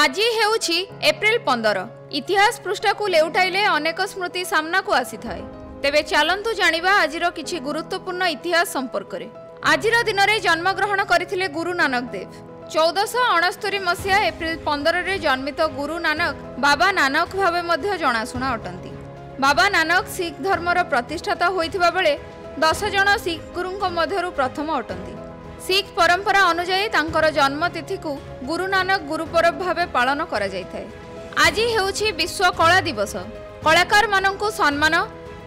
आज हेउछि एप्रिल 15 इतिहास पृष्ठ को लेउटाइले अनेक स्मृति सामना को आसी थाए। तेबे चलंतु जानिबा आजिर किछि गुरुत्वपूर्ण इतिहास संपर्क रे। आजिर दिन में जन्मग्रहण करथिले गुरु नानक देव। 1469 मसीहा एप्रिल 15 रे जन्मित गुरु नानक बाबा नानक भावे मध्य जनाशुना अटंती। बाबा नानक सिख धर्मर प्रतिष्ठाता होइथिबा बेले 10 जन सिख गुरुंक मध्यरु प्रथम अटंती। सिख परंपरा अनुसार तांकर जन्म तिथि को गुरु नानक गुरुपर्व भावे पालन करा जायथाय। आज हेउछि विश्व कला दिवस। कलाकार माननकु सम्मान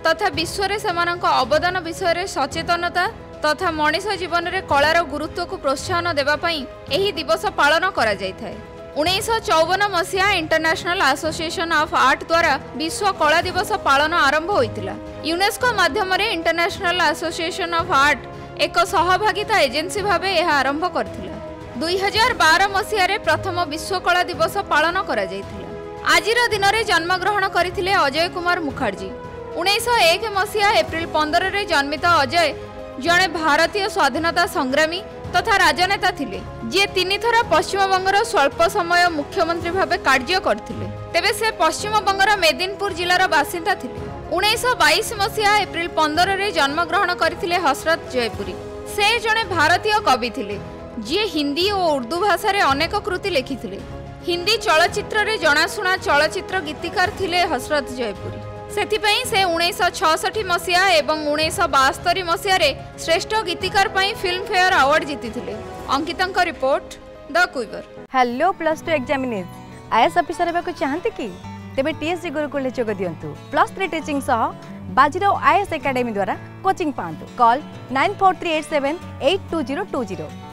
तथा विश्व रे सेमानक अवदान विषय सचेतनता तथा मनीष जीवन में कलार गुरुत्व को प्रोत्साहन देवा पई एही दिवस पालन करा जायथाय। 1954 मसीहा इंटरनेशनल एसोसिएशन ऑफ आर्ट द्वारा विश्व कला दिवस पालन आरंभ होइतिला। यूनेस्को माध्यम रे इंटरनेशनल एसोसिएशन ऑफ आर्ट एक सहभागिता एजेंसी भावे यह आरंभ करथिला। 2012 मसीहा रे प्रथम विश्व कला दिवस पालन करा जायतिला। आजिर दिन में जन्मग्रहण करथिले अजय कुमार मुखर्जी। 1901 मसीहा एप्रिल 15 रे जन्मित अजय जड़े भारतीय स्वाधीनता संग्रामी तथा राजनेता थिले, जे 3 थर पश्चिम बंगर स्वल्प समय मुख्यमंत्री भावे कार्य करथिले। तेबे से पश्चिम बंगर मेदिनीपुर जिलार बासिंदा थिले। 1922 मसीहा एप्रिल 15 रे जन्मग्रहण करथिले हसरत जयपुरी। से जड़े भारतीय कवि थिले, जे हिंदी और उर्दू भाषा रे अनेक कृति लिखिथिले। हिंदी चलचित्र रे जनाशुना चलचित्र गीतिकार थिले हसरत जयपुरी। सेथिपई से 1966 मसीहा एवं 1972 मसीहा रे श्रेष्ठ गीतिकार पई फिल्म फेयर अवार्ड जीतिथिले। अंकितंक report the quiver. Hello +2 examinees IAS officer हेबाकु चाहंती कि तेबे टीएसजी गुरुकुल जोग दियंतु। +3 टीचिंग सह बाजीराव आईएएस एकेडमी द्वारा कोचिंग पांतु। कॉल 9438782020।